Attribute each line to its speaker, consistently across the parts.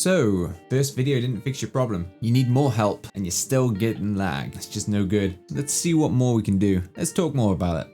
Speaker 1: So, first video didn't fix your problem. You need more help and you're still getting lag. That's just no good. Let's see what more we can do. Let's talk more about it.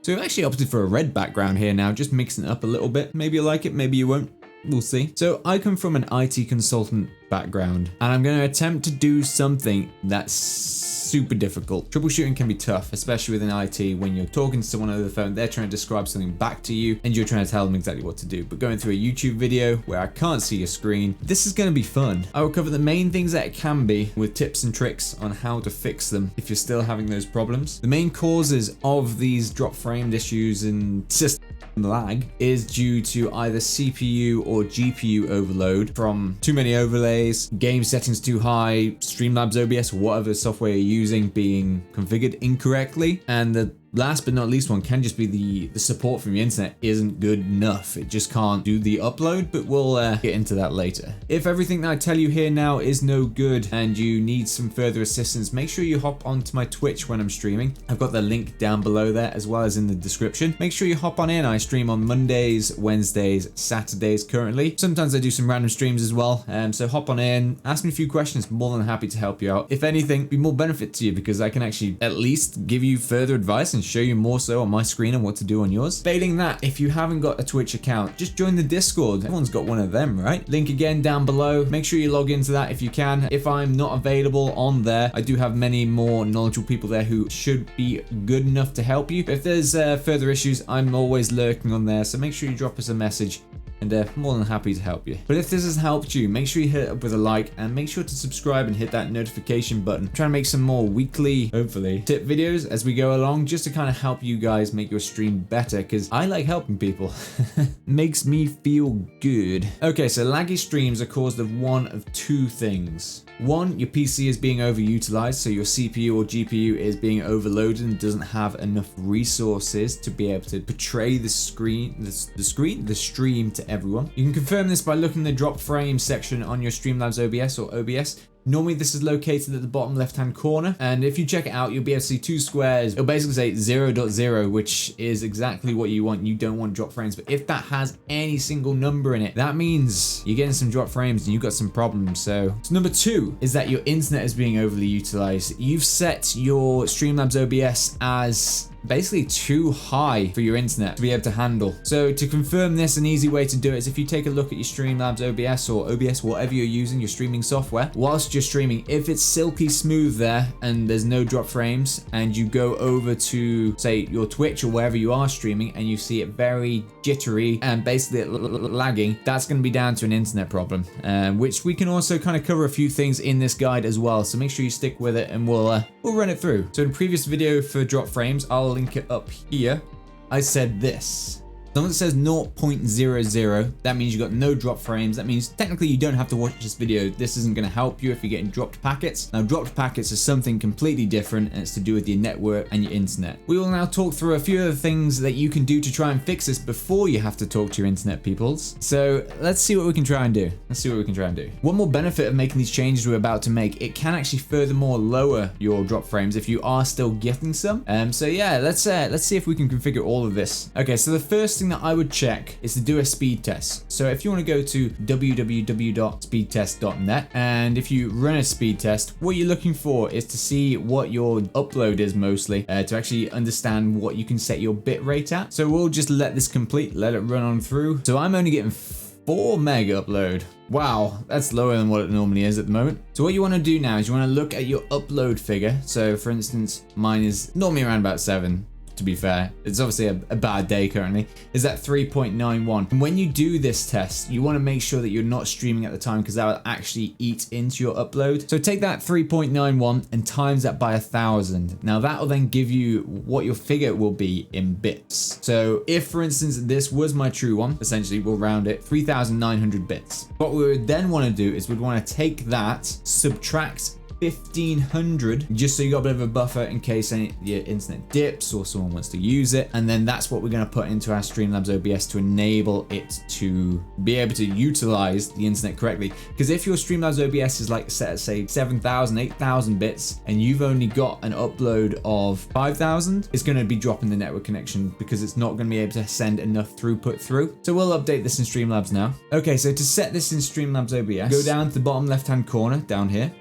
Speaker 1: So we've actually opted for a red background here now, just mixing it up a little bit. Maybe you like it, maybe you won't. We'll see. So I come from an IT consultant background and I'm going to attempt to do something that's super difficult. Troubleshooting can be tough, especially within IT when you're talking to someone over the phone, they're trying to describe something back to you and you're trying to tell them exactly what to do. But going through a YouTube video where I can't see your screen, this is going to be fun. I will cover the main things that it can be with tips and tricks on how to fix them if you're still having those problems. The main causes of these drop framed issues and system lag is due to either CPU or GPU overload from too many overlays, game settings too high, Streamlabs OBS, whatever software you're using being configured incorrectly, and the last but not least one can just be the support from your internet isn't good enough. It just can't do the upload, but we'll get into that later. If everything that I tell you here now is no good and you need some further assistance, make sure you hop onto my Twitch when I'm streaming. I've got the link down below there as well as in the description. Make sure you hop on in. I stream on Mondays, Wednesdays, Saturdays currently. Sometimes I do some random streams as well. So hop on in, ask me a few questions, more than happy to help you out. If anything, be more benefit to you because I can actually at least give you further advice and show you more so on my screen and what to do on yours. Failing that, if you haven't got a Twitch account, just join the Discord. Everyone's got one of them, right? Link again down below. Make sure you log into that if you can. If I'm not available on there, I do have many more knowledgeable people there who should be good enough to help you. But if there's further issues, I'm always lurking on there, so make sure you drop us a message and more than happy to help you. But if this has helped you, make sure you hit it up with a like and make sure to subscribe and hit that notification button. I'm trying to make some more weekly, hopefully, tip videos as we go along just to kind of help you guys make your stream better because I like helping people. Makes me feel good. Okay, so laggy streams are caused of one of two things. One, your PC is being overutilized, so your CPU or GPU is being overloaded and doesn't have enough resources to be able to portray the stream to everyone. You can confirm this by looking at the drop frame section on your Streamlabs OBS or OBS. Normally this is located at the bottom left hand corner, and if you check it out, you'll be able to see two squares. It'll basically say 0.0, which is exactly what you want. You don't want drop frames, but if that has any single number in it, that means you're getting some drop frames and you've got some problems. So number two is that your internet is being overly utilized. You've set your Streamlabs OBS as basically too high for your internet to be able to handle. So to confirm this, an easy way to do it is if you take a look at your Streamlabs OBS or OBS, whatever you're using, your streaming software, whilst you're streaming, if it's silky smooth there and there's no drop frames and you go over to say your Twitch or wherever you are streaming and you see it very jittery and basically lagging, that's going to be down to an internet problem, which we can also kind of cover a few things in this guide as well. So make sure you stick with it and we'll run it through. So in the previous video for drop frames, I'll link it up here. I said this. As long as it says 0.00, that means you got no drop frames. That means technically you don't have to watch this video. This isn't going to help you if you're getting dropped packets. Now, dropped packets is something completely different, and it's to do with your network and your internet. We will now talk through a few of the things that you can do to try and fix this before you have to talk to your internet peoples. So let's see what we can try and do. One more benefit of making these changes we're about to make, it can actually furthermore lower your drop frames if you are still getting some. So yeah, let's see if we can configure all of this. Okay, so the first thing that I would check is to do a speed test. So if you want to go to www.speedtest.net and if you run a speed test, what you're looking for is to see what your upload is mostly, to actually understand what you can set your bit rate at. So we'll just let this complete, let it run on through. So I'm only getting 4 meg upload. Wow, that's lower than what it normally is at the moment. So what you want to do now is you want to look at your upload figure. So for instance, mine is normally around about 7. To be fair, it's obviously a bad day currently, is at 3.91. And when you do this test, you want to make sure that you're not streaming at the time because that will actually eat into your upload. So take that 3.91 and times that by 1,000. Now that will then give you what your figure will be in bits. So if, for instance, this was my true one, essentially we'll round it 3,900 bits. What we would then want to do is we'd want to take that, subtract 1500, just so you got a bit of a buffer in case your internet dips or someone wants to use it. And then that's what we're going to put into our Streamlabs OBS to enable it to be able to utilize the internet correctly. Because if your Streamlabs OBS is like set at say 7,000, 8,000 bits, and you've only got an upload of 5,000, it's going to be dropping the network connection because it's not going to be able to send enough throughput through. So we'll update this in Streamlabs now. Okay, so to set this in Streamlabs OBS, go down to the bottom left-hand corner down here.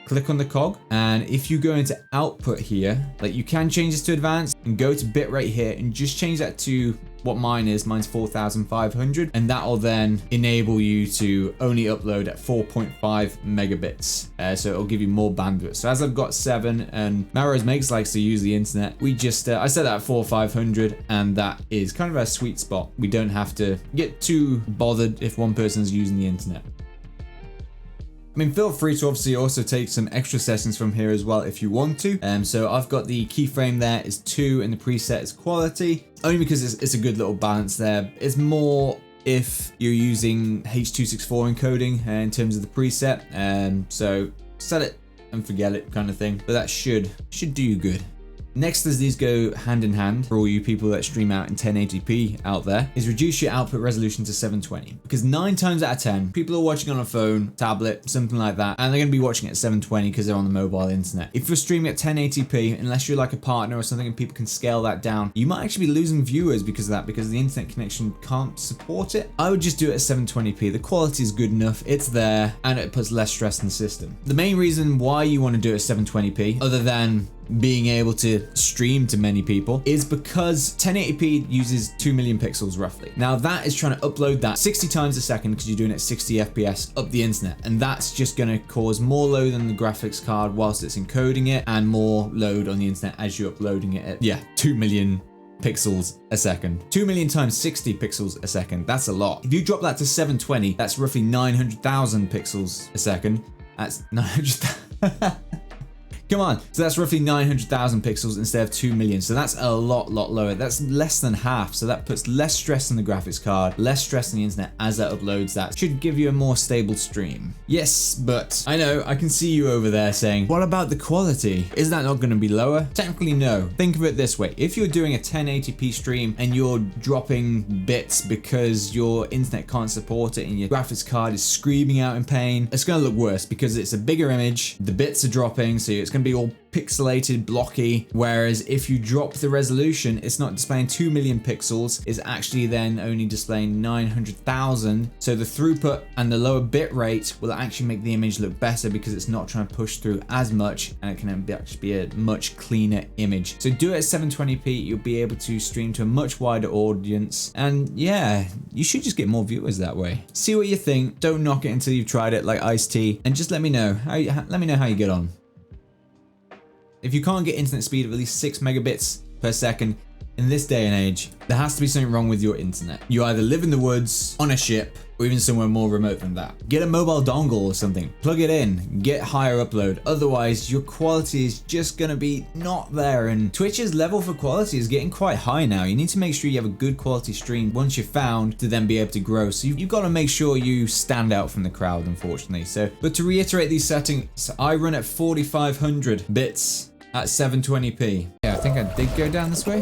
Speaker 1: Click on the cog, and if you go into output here, like you can change this to advanced and go to bitrate here and just change that to what mine is. Mine's 4,500, and that will then enable you to only upload at 4.5 megabits. So it'll give you more bandwidth. So as I've got 7 and Melrose Makes likes to use the internet, we just I set that at 4,500, and that is kind of our sweet spot. We don't have to get too bothered if one person's using the internet. I mean, feel free to obviously also take some extra settings from here as well if you want to. So I've got the keyframe there is 2 and the preset is quality, only because it's a good little balance there. It's more if you're using H.264 encoding in terms of the preset. So set it and forget it kind of thing, but that should do you good. Next, as these go hand in hand for all you people that stream out in 1080p out there, is reduce your output resolution to 720. Because 9 times out of 10, people are watching on a phone, tablet, something like that, and they're going to be watching at 720 because they're on the mobile internet. If you're streaming at 1080p, unless you're like a partner or something and people can scale that down, you might actually be losing viewers because of that, because the internet connection can't support it. I would just do it at 720p. The quality is good enough, it's there, and it puts less stress in the system. The main reason why you want to do it at 720p, other than being able to stream to many people, is because 1080p uses 2 million pixels roughly. Now that is trying to upload that 60 times a second because you're doing it at 60 FPS up the internet, and that's just going to cause more load on the graphics card whilst it's encoding it, and more load on the internet as you're uploading it at 2 million pixels a second. 2 million times 60 pixels a second, that's a lot. If you drop that to 720, that's roughly 900,000 pixels a second. That's 900,000. Come on, so that's roughly 900,000 pixels instead of 2 million. So that's a lot lower. That's less than half. So that puts less stress on the graphics card, less stress on the internet as that uploads. That should give you a more stable stream. Yes, but I know, I can see you over there saying, what about the quality? Is that not going to be lower? Technically, no. Think of it this way. If you're doing a 1080p stream and you're dropping bits because your internet can't support it and your graphics card is screaming out in pain, it's going to look worse because it's a bigger image, the bits are dropping, so it's going to be all pixelated, blocky. Whereas if you drop the resolution, it's not displaying 2 million pixels, it's actually then only displaying 900,000. So the throughput and the lower bit rate will actually make the image look better because it's not trying to push through as much, and it can actually be a much cleaner image. So do it at 720p, you'll be able to stream to a much wider audience, and yeah, you should just get more viewers that way. See what you think, don't knock it until you've tried it like iced tea, and just let me know how you get on. If you can't get internet speed of at least 6 megabits per second in this day and age, there has to be something wrong with your internet. You either live in the woods, on a ship, or even somewhere more remote than that. Get a mobile dongle or something, plug it in, get higher upload. Otherwise, your quality is just gonna be not there. And Twitch's level for quality is getting quite high now. You need to make sure you have a good quality stream once you're found to then be able to grow. So you've got to make sure you stand out from the crowd, unfortunately. But to reiterate these settings, I run at 4,500 bits at 720p. Yeah, I think I did go down this way.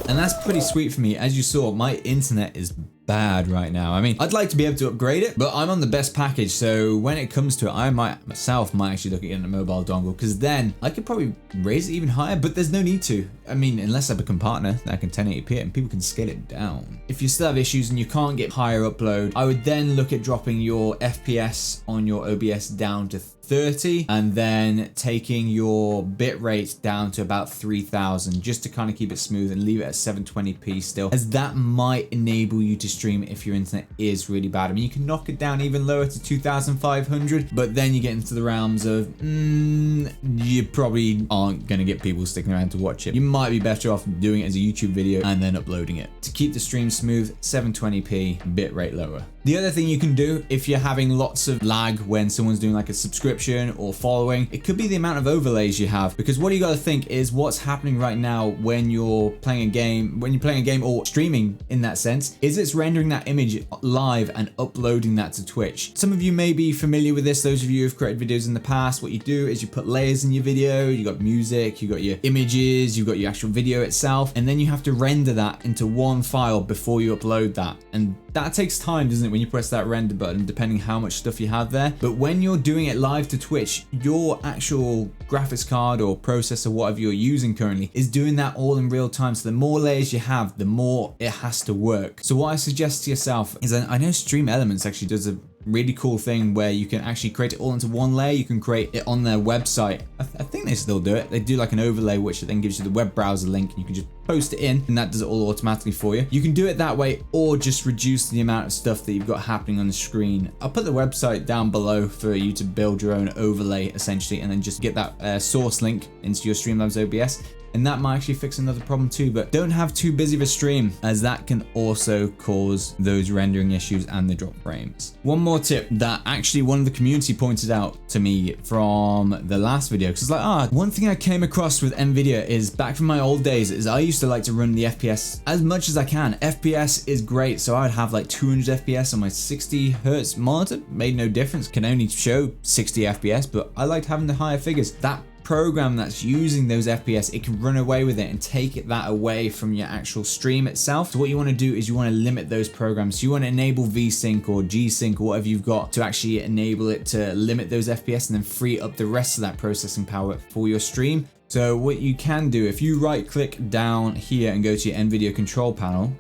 Speaker 1: And that's pretty sweet for me. As you saw, my internet is bad right now. I mean, I'd like to be able to upgrade it, but I'm on the best package. So when it comes to it, I might actually look at getting a mobile dongle, because then I could probably raise it even higher, but there's no need to. I mean, unless I become partner, then I can 1080p it and people can scale it down. If you still have issues and you can't get higher upload, I would then look at dropping your FPS on your OBS down to 30, and then taking your bit rate down to about 3,000, just to kind of keep it smooth and leave it at 720p still, as that might enable you to stream if your internet is really bad. I mean, you can knock it down even lower to 2,500, but then you get into the realms of you probably aren't going to get people sticking around to watch it. You might be better off doing it as a YouTube video and then uploading it. To keep the stream smooth, 720p, bit rate lower. The other thing you can do if you're having lots of lag when someone's doing like a subscription or following, it could be the amount of overlays you have, because what you got to think is what's happening right now when you're playing a game, or streaming in that sense, is it's rendering that image live and uploading that to Twitch. Some of you may be familiar with this, those of you who've created videos in the past. What you do is you put layers in your video, you got music, you got your images, you got your actual video itself, and then you have to render that into one file before you upload that. And that takes time, doesn't it, when you press that render button, depending how much stuff you have there. But when you're doing it live to Twitch, your actual graphics card or processor, whatever you're using currently, is doing that all in real time. So the more layers you have, the more it has to work. So what I suggest to yourself is, I know Streamlabs actually does a really cool thing where you can actually create it all into one layer. You can create it on their website. I think they still do it. They do like an overlay, which then gives you the web browser link, and you can just post it in, and that does it all automatically for you. You can do it that way, or just reduce the amount of stuff that you've got happening on the screen. I'll put the website down below for you to build your own overlay essentially, and then just get that source link into your Streamlabs OBS. And that might actually fix another problem too, but don't have too busy of a stream, as that can also cause those rendering issues and the drop frames. One more tip that actually one of the community pointed out to me from the last video, because it's like, one thing I came across with NVIDIA is back from my old days is I used to like to run the FPS as much as I can. FPS is great, so I'd have like 200 FPS on my 60 hertz monitor, made no difference, can only show 60 FPS, but I liked having the higher figures. That program that's using those FPS, it can run away with it and take that away from your actual stream itself. So what you want to do is you want to limit those programs. So you want to enable VSync or G-Sync or whatever you've got to actually enable it to limit those FPS and then free up the rest of that processing power for your stream. So what you can do, if you right click down here and go to your NVIDIA control panel,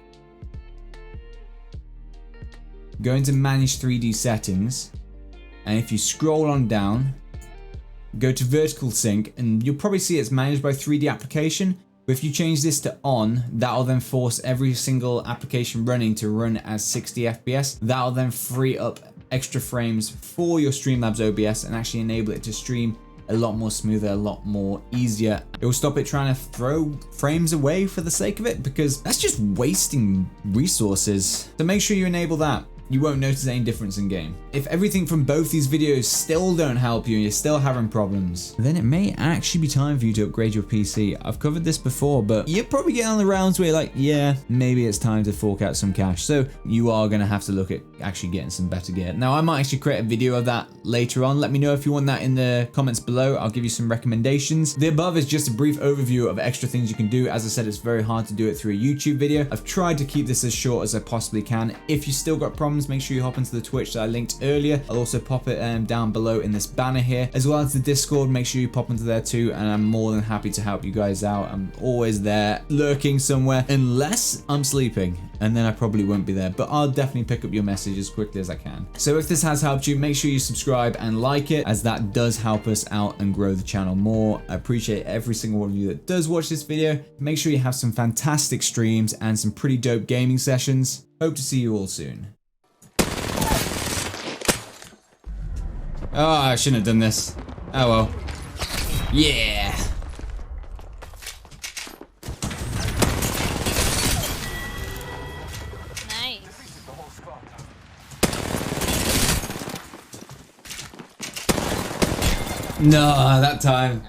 Speaker 1: go into manage 3D settings, and if you scroll on down, go to vertical sync, and you'll probably see it's managed by 3D application. But if you change this to on, that'll then force every single application running to run as 60 FPS. That'll then free up extra frames for your Streamlabs OBS and actually enable it to stream a lot more smoother, a lot more easier. It will stop it trying to throw frames away for the sake of it, because that's just wasting resources. So make sure you enable that. You won't notice any difference in game. If everything from both these videos still don't help you and you're still having problems, then it may actually be time for you to upgrade your PC. I've covered this before, but you're probably getting on the rounds where you're like, yeah, maybe it's time to fork out some cash. So you are gonna have to look at actually getting some better gear. Now, I might actually create a video of that later on. Let me know if you want that in the comments below. I'll give you some recommendations. The above is just a brief overview of extra things you can do. As I said, it's very hard to do it through a YouTube video. I've tried to keep this as short as I possibly can. If you still got problems, make sure you hop into the Twitch that I linked earlier. I'll also pop it down below in this banner here, as well as the Discord. Make sure you pop into there too, and I'm more than happy to help you guys out. I'm always there, lurking somewhere, unless I'm sleeping, and then I probably won't be there, but I'll definitely pick up your message as quickly as I can. So if this has helped you, make sure you subscribe and like it, as that does help us out and grow the channel more. I appreciate every single one of you that does watch this video. Make sure you have some fantastic streams and some pretty dope gaming sessions. Hope to see you all soon. Oh, I shouldn't have done this. Oh well. Yeah.
Speaker 2: Nice.
Speaker 1: No, that time.